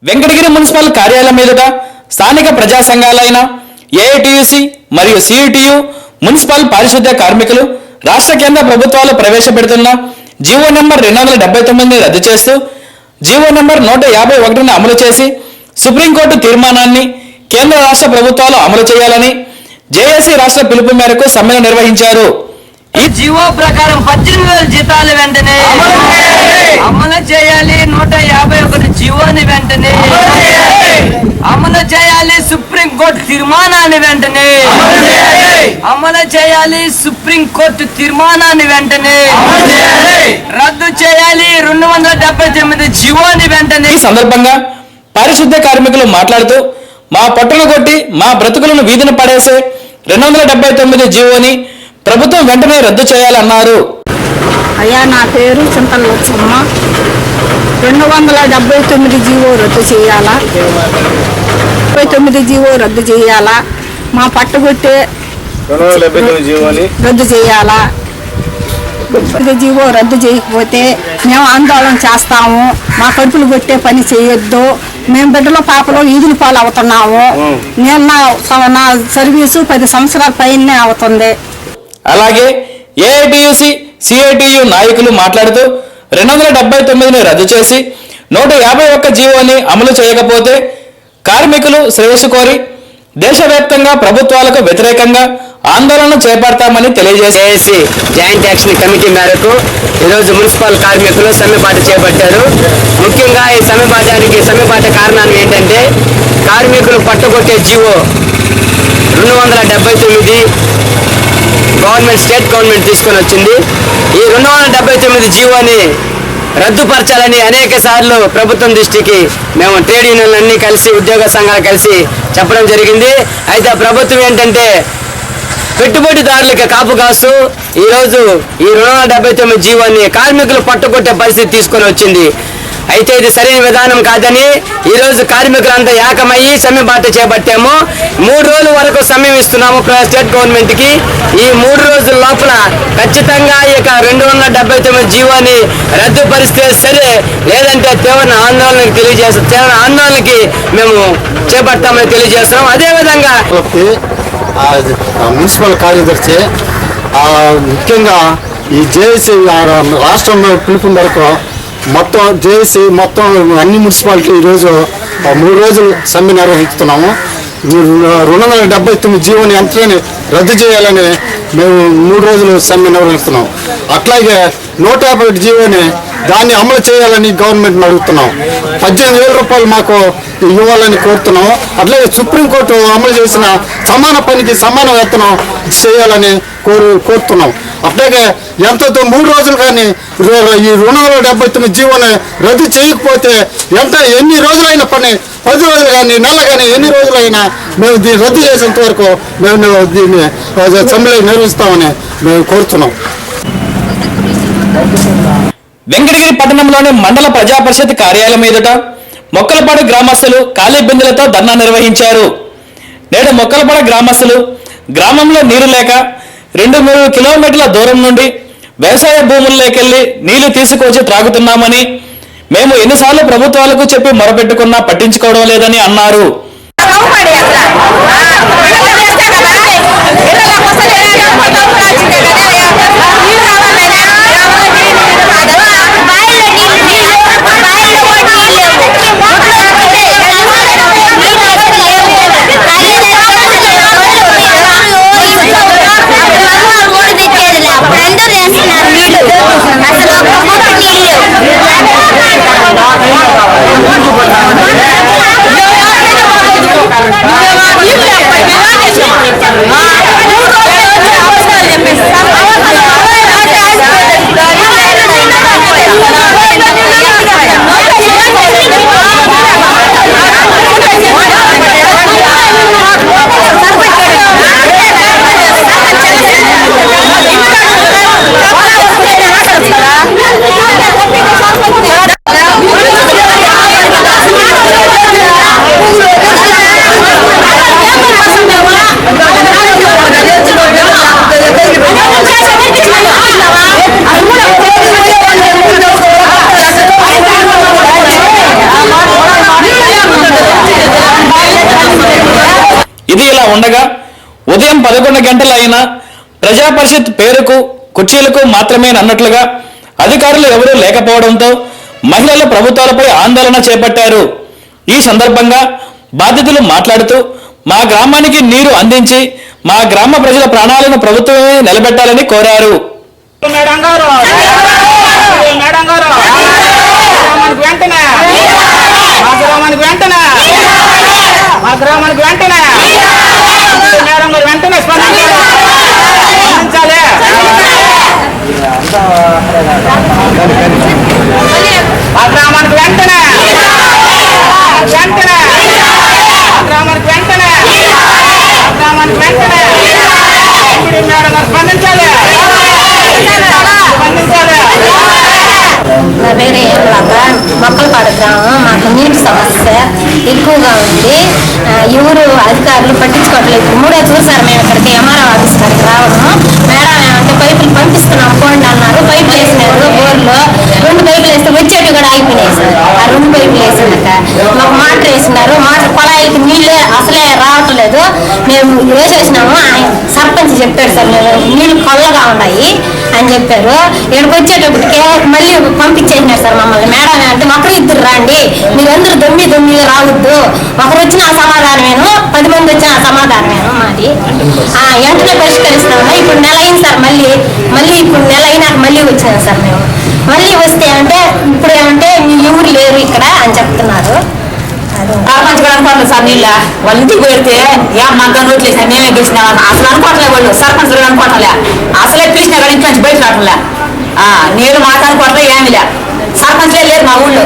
Venkatagiri municipal కార్యాలయం మీదుట స్థానిక ప్రజా సంఘాలైన ఏఐటియుసి మరియు సిఐటియు మున్సిపల్ పారిశుద్ధ్య కార్మికులు రాష్ట్ర కేంద్ర ప్రభుత్వాలు ప్రవేశపెడుతున్న జీవో నంబర్ 279ని రద్దు చేస్తూ జీవో నంబర్ 151ని అమలు చేసి సుప్రీంకోర్టు తీర్మానాన్ని కేంద్ర రాష్ట్ర ప్రభుత్వాలు అమలు చేయాలని జేఏసీ రాష్ట్ర పిలుపు మేరకు సమ్మెను నిర్వహించారు. ఈ జీవో ప్రకారం 18,000 జీతాలు వెంటనే అమలు చేయాలి. 151 జీవోని వెంటనే అమలు చేయాలి. సుప్రీంకోర్టు తీర్మానాన్ని వెంటనే అమలు చేయాలి. సుప్రీంకోర్టు తీర్మానాన్ని వెంటనే రద్దు చేయాలి. 279 జీవోని వెంటనే. ఈ సందర్భంగా పారిశుద్ధ్య కార్మికులు మాట్లాడుతూ మా పట్టును కొట్టి మా బ్రతుకులను వీధిన పడేసే 279 జీవోని ప్రభుత్వం వెంటనే రద్దు చేయాలన్నారు. అయ్యా, నా పేరు చింతల లక్ష్మమ్మ. 279 జీవో రద్దు చేయాలా, 79 జీవో రద్దు చేయాలా, మా పట్టుకొట్టే రద్దు చేయాలా. జీవో రద్దు చేయకపోతే మేము ఆందోళన చేస్తాము. మా కడుపులు కొట్టే పని చేయొద్దు. మేము బిడ్డలో పాపలో ఈదులు పాలు అవుతున్నాము. నేను నా సర్వీసు 10 సంవత్సరాల పైనే అవుతుంది. అలాగే ఏఐటియుసి సిఐటియు నాయకులు మాట్లాడుతూ 279ని రద్దు చేసి 151 జీవోని అమలు చేయకపోతే కార్మికులు శ్రేయస్సు కోరి దేశవ్యాప్తంగా ప్రభుత్వాలకు వ్యతిరేకంగా ఆందోళన చేపడతామని తెలియజేసి జాయింట్ యాక్షన్ కమిటీ మేరకు ఈరోజు మున్సిపల్ కార్మికులు సమ్మెబాట చేపట్టారు. ముఖ్యంగా ఈ సమ్మెబాట కారణాలు ఏంటంటే కార్మికులు పట్టుకొట్టే జీవో 279 స్టేట్ గవర్నమెంట్ తీసుకొని వచ్చింది. ఈ 279 జీవోని రద్దుపరచాలని అనేక సార్లు ప్రభుత్వం దృష్టికి మేము ట్రేడ్ యూనియన్లన్నీ కలిసి ఉద్యోగ సంఘాలు కలిసి చెప్పడం జరిగింది. అయితే ప్రభుత్వం ఏంటంటే పెట్టుబడిదారులకి కాపు కాస్తూ ఈరోజు ఈ 279 జీవోని కార్మికులు పట్టుకొట్టే పరిస్థితి తీసుకొని వచ్చింది. అయితే ఇది సరైన విధానం కాదని ఈరోజు కార్మికులంతా ఏకమయ్యి సమ్మెబాట చేపట్టాము. 3 రోజుల వరకు సమయం ఇస్తున్నాము స్టేట్ గవర్నమెంట్కి. ఈ 3 రోజుల లోపల ఖచ్చితంగా ఇక 279 జీవోని రద్దుపరిస్తే సరే, లేదంటే తీవ్ర ఆందోళనకి మేము చేపడతామని తెలియజేస్తున్నాం. అదేవిధంగా మున్సిపల్ కార్యదర్శి ముఖ్యంగా ఈ జేఏసీ రాష్ట్రంలో పిలుపు మేరకు మొత్తం జేఏసీ మొత్తం అన్ని మున్సిపాలిటీ ఈరోజు 3 రోజులు సమ్మె నిర్వహిస్తున్నాము. 279 జీవోని వెంటనే రద్దు చేయాలని మేము 3 రోజులు సమ్మె నిర్వహిస్తున్నాం. అట్లాగే 151 జీవోని దాన్ని అమలు చేయాలని గవర్నమెంట్ని అడుగుతున్నాం. 18,000 రూపాయలు మాకు ఇవ్వాలని కోరుతున్నాం. అట్లాగే సుప్రీంకోర్టు అమలు చేసిన సమాన పనికి సమాన వేతనం చేయాలని కోరుతున్నాం. అట్లాగే ఎంతో 3 రోజులు కానీ ఈ 279 జీవోని రద్దు చేయకపోతే ఎన్ని రోజులైన పని 10 రోజులు కానీ నెల కానీ ఎన్ని రోజులైనా మేము దీన్ని రద్దు చేసేంత వరకు మేము దీన్ని సమ్మె నిర్వహిస్తామని మేము కోరుతున్నాం. వెంకటగిరి పట్టణంలోని మండల ప్రజా పరిషత్ కార్యాలయం ఎదుట మొక్కలపాడు గ్రామస్తులు ఖాళీ బిందెలతో ధర్నా నిర్వహించారు. నేడు మొక్కలపాడు గ్రామస్తులు గ్రామంలో నీరు లేక 2-3 కిలోమీటర్ల దూరం నుండి వ్యవసాయ భూముల్లోకెళ్లి నీళ్లు తీసుకొచ్చి త్రాగుతున్నామని, మేము ఎన్నిసార్లు ప్రభుత్వాలకు చెప్పి మొరపెట్టుకున్నా పట్టించుకోవడం లేదని అన్నారు. ఇది ఇలా ఉండగా ఉదయం 11 గంటలు అయినా ప్రజా పరిషత్ పేరుకు కుర్చీలకు మాత్రమే అన్నట్లుగా అధికారులు ఎవరూ లేకపోవడంతో మహిళలు ప్రభుత్వాలపై ఆందోళన చేపట్టారు. ఈ సందర్భంగా బాధితులు మాట్లాడుతూ మా గ్రామానికి నీరు అందించి మా గ్రామ ప్రజల ప్రాణాలను ప్రభుత్వమే నిలబెట్టాలని కోరారు. నా పేరు ఏమలాగా మొక్కలపాడు గ్రామం. మాకు నీటి సమస్య ఎక్కువగా ఉంది. ఎవరు అధికారులు పట్టించుకోవట్లేదు. 3వ చూసారు మేము ఇక్కడికి ఎంఆర్ఓ ఆఫీస్ కాడికి రావడం. మేడం ఏమంటే పైపులు పంపిస్తున్నాం పోండి అన్నారు. పైపులు వేసినారు బోర్లో. 2 పైపులు వేస్తే వచ్చేవి కూడా ఆగిపోయినాయి సార్. ఆ 2 పైపులు వేసినాక మాకు మోటార్ వేసినారు. మోటార్ కొలాయికి నీళ్ళే అసలే రావట్లేదు. మేము వేసేసినాము. ఆయన సర్పంచ్ చెప్పాడు సార్ నీళ్ళు కొల్లగా ఉన్నాయి అని చెప్పారు. ఇక్కడికి వచ్చేటప్పటికే మళ్ళీ పంపించేసినారు సార్ మమ్మల్ని. మేడం అంటే ఒకరు 2 రండి, మీరందరూ దొమ్మి రావద్దు. ఒకరు వచ్చిన సమాధానమేను, 10 మంది వచ్చిన సమాధానమేను మాది. వెంటనే పరిష్కరిస్తాము. ఇప్పుడు నెల అయింది సార్. మళ్ళీ ఇప్పుడు నెల అయినాక మళ్ళీ వచ్చినాం సార్ మేము. మళ్ళీ వస్తే అంటే ఇప్పుడు ఏమంటే ఎవరు లేరు ఇక్కడ అని చెప్తున్నారు. సర్పంచ్ కూడా అనుకోవట్లేదు సార్. నీళ్ళ వాళ్ళ ఇంటికి పెడితే మాకు నోట్లు వేసినా మేమే గెలిచినా అసలు అనుకోవట్లే. వాళ్ళు సర్పంచ్ కూడా అనుకోవట్లే. అసలే పిలిచినా కానీ ఇంటి నుంచి బయట రావట్లే. నీళ్ళు మాకు అనుకోవట్లే, ఏమిలే. సర్పంచ్లే లేరు మా ఊళ్ళో.